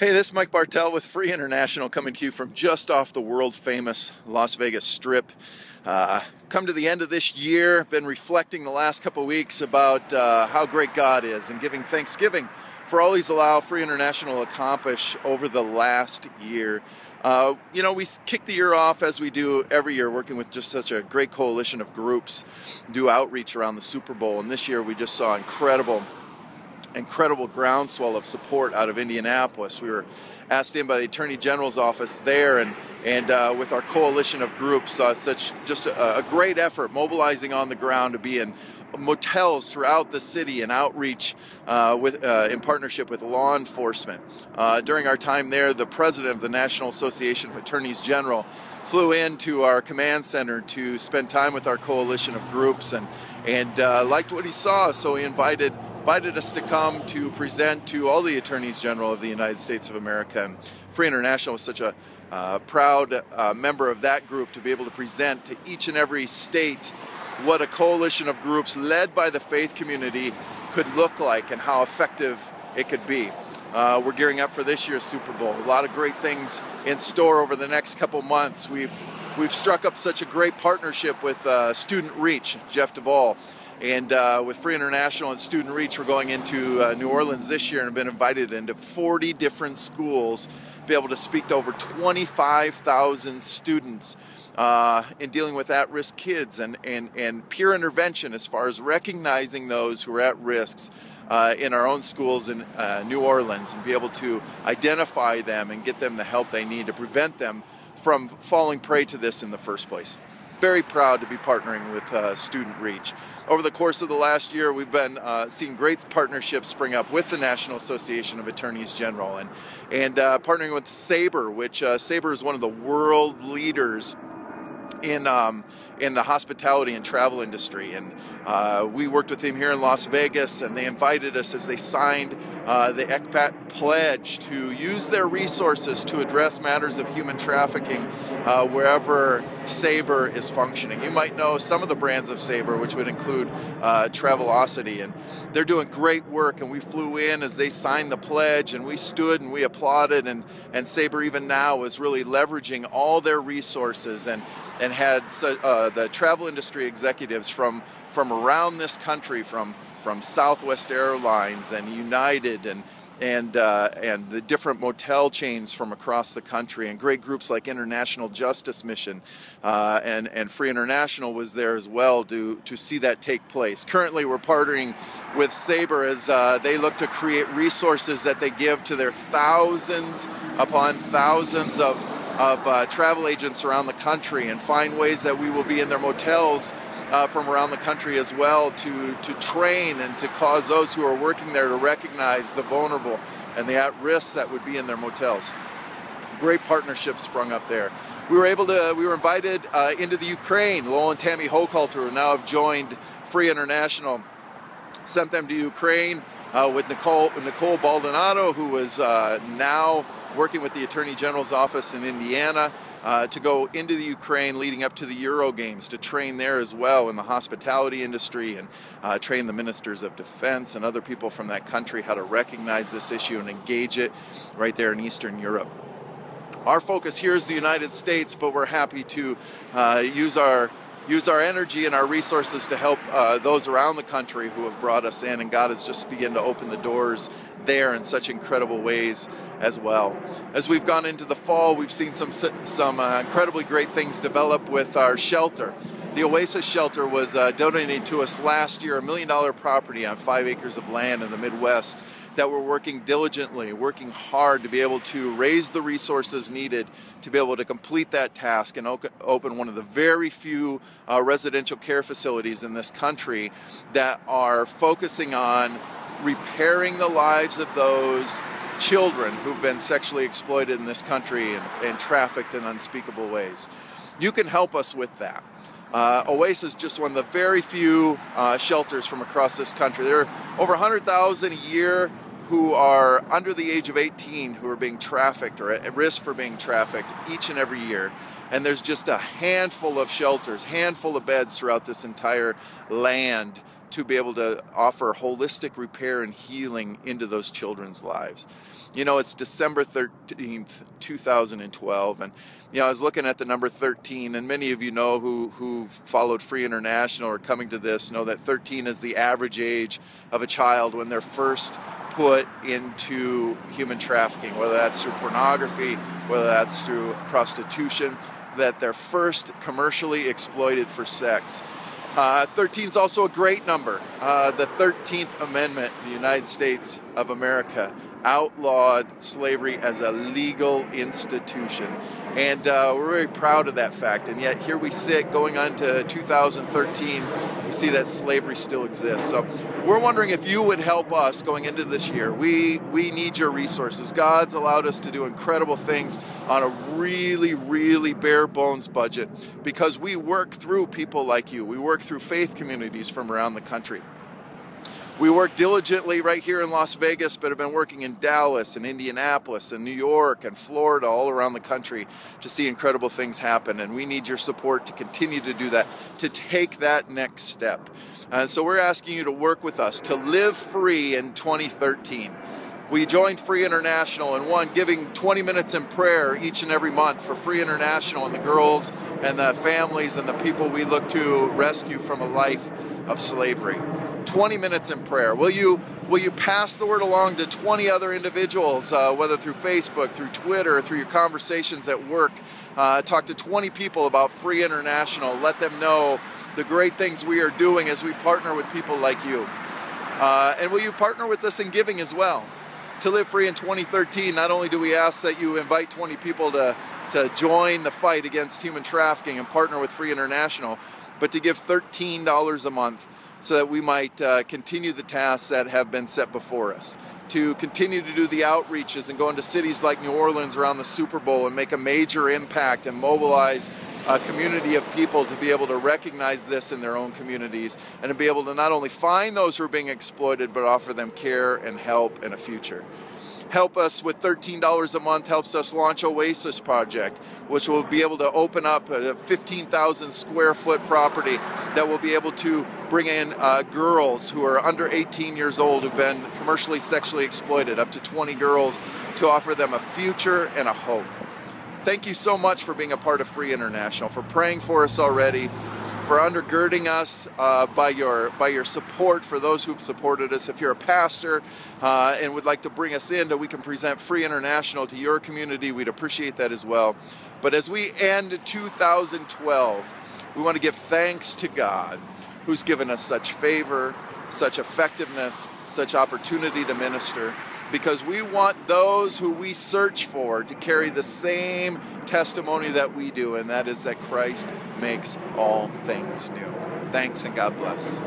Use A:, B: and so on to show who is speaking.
A: Hey, this is Mike Bartell with Free International coming to you from just off the world famous Las Vegas Strip. Come to the end of this year, been reflecting the last couple of weeks about how great God is and giving thanksgiving for all He's allowed Free International to accomplish over the last year. We kick the year off as we do every year, working with just such a great coalition of groups, do outreach around the Super Bowl, and this year we just saw incredible groundswell of support out of Indianapolis. We were asked in by the Attorney General's office there, and with our coalition of groups, such just a great effort mobilizing on the ground to be in motels throughout the city and outreach in partnership with law enforcement. During our time there, the president of the National Association of Attorneys General flew into our command center to spend time with our coalition of groups and liked what he saw, so he invited us to come to present to all the Attorneys General of the United States of America. And Free International was such a proud member of that group to be able to present to each and every state what a coalition of groups led by the faith community could look like and how effective it could be. We're gearing up for this year's Super Bowl. A lot of great things in store over the next couple months. We've struck up such a great partnership with Student Reach, Jeff Duvall. And with Free International and Student Reach, we're going into New Orleans this year and have been invited into 40 different schools to be able to speak to over 25,000 students in dealing with at-risk kids and peer intervention as far as recognizing those who are at risks in our own schools in New Orleans and be able to identify them and get them the help they need to prevent them from falling prey to this in the first place. Very proud to be partnering with Student Reach. Over the course of the last year, we've been seeing great partnerships spring up with the National Association of Attorneys General and partnering with SABRE, which SABRE is one of the world leaders in the hospitality and travel industry, and we worked with them here in Las Vegas, and they invited us as they signed the ECPAT pledge to use their resources to address matters of human trafficking wherever SABRE is functioning. You might know some of the brands of SABRE, which would include Travelocity, and they're doing great work, and we flew in as they signed the pledge, and we stood and we applauded, and SABRE even now is really leveraging all their resources and had the travel industry executives from around this country, from Southwest Airlines and United and the different motel chains from across the country, and great groups like International Justice Mission and Free International was there as well to see that take place. Currently, we're partnering with SABRE as they look to create resources that they give to their thousands upon thousands of travel agents around the country, and find ways that we will be in their motels from around the country as well to train and to cause those who are working there to recognize the vulnerable and the at-risk that would be in their motels. Great partnership sprung up there. We were invited into the Ukraine. Lowell and Tammy Hochhalter, who now have joined Free International, sent them to Ukraine with Nicole Baldonado, who is now working with the Attorney General's office in Indiana to go into the Ukraine leading up to the Euro Games, to train there as well in the hospitality industry and train the ministers of defense and other people from that country how to recognize this issue and engage it right there in Eastern Europe. Our focus here is the United States, but we're happy to use our energy and our resources to help those around the country who have brought us in, and God has just begun to open the doors there in such incredible ways as well. As we've gone into the fall, we've seen some incredibly great things develop with our shelter. The Oasis Shelter was donated to us last year, $1 million property on 5 acres of land in the Midwest that we're working diligently, working hard to be able to raise the resources needed to be able to complete that task and open one of the very few residential care facilities in this country that are focusing on repairing the lives of those children who've been sexually exploited in this country and trafficked in unspeakable ways. You can help us with that. Oasis is just one of the very few shelters from across this country. There are over 100,000 a year who are under the age of 18 who are being trafficked or at risk for being trafficked each and every year. And there's just a handful of shelters, handful of beds throughout this entire land to be able to offer holistic repair and healing into those children's lives. You know, it's December 13th, 2012, and I was looking at the number 13, and many of you know who followed Free International or coming to this know that 13 is the average age of a child when they're first put into human trafficking, whether that's through pornography, whether that's through prostitution, that they're first commercially exploited for sex. 13 is also a great number. The 13th Amendment in the United States of America outlawed slavery as a legal institution. And we're very proud of that fact. And yet here we sit going on to 2013, we see that slavery still exists. So we're wondering if you would help us going into this year. We need your resources. God's allowed us to do incredible things on a really, really bare bones budget because we work through people like you. We work through faith communities from around the country. We work diligently right here in Las Vegas, but have been working in Dallas and Indianapolis and New York and Florida, all around the country to see incredible things happen. And we need your support to continue to do that, to take that next step. And so we're asking you to work with us to live free in 2013. We joined Free International in giving 20 minutes in prayer each and every month for Free International and the girls and the families and the people we look to rescue from a life of slavery. 20 minutes in prayer. Will you pass the word along to 20 other individuals, whether through Facebook, through Twitter, through your conversations at work? Talk to 20 people about Free International. Let them know the great things we are doing as we partner with people like you. And will you partner with us in giving as well? To live free in 2013, not only do we ask that you invite 20 people to join the fight against human trafficking and partner with Free International, but to give $13 a month so that we might continue the tasks that have been set before us, to continue to do the outreaches and go into cities like New Orleans around the Super Bowl and make a major impact and mobilize a community of people to be able to recognize this in their own communities and to be able to not only find those who are being exploited, but offer them care and help and a future. Help us with $13 a month helps us launch Oasis Project, which will be able to open up a 15,000 square foot property that will be able to bring in girls who are under 18 years old who've been commercially sexually exploited, up to 20 girls, to offer them a future and a hope. Thank you so much for being a part of Free International, for praying for us already, for undergirding us by your support, for those who've supported us. If you're a pastor and would like to bring us in that we can present Free International to your community, we'd appreciate that as well. But as we end 2012, we want to give thanks to God, who's given us such favor, such effectiveness, such opportunity to minister, because we want those who we search for to carry the same testimony that we do, and that is that Christ makes all things new. Thanks, and God bless.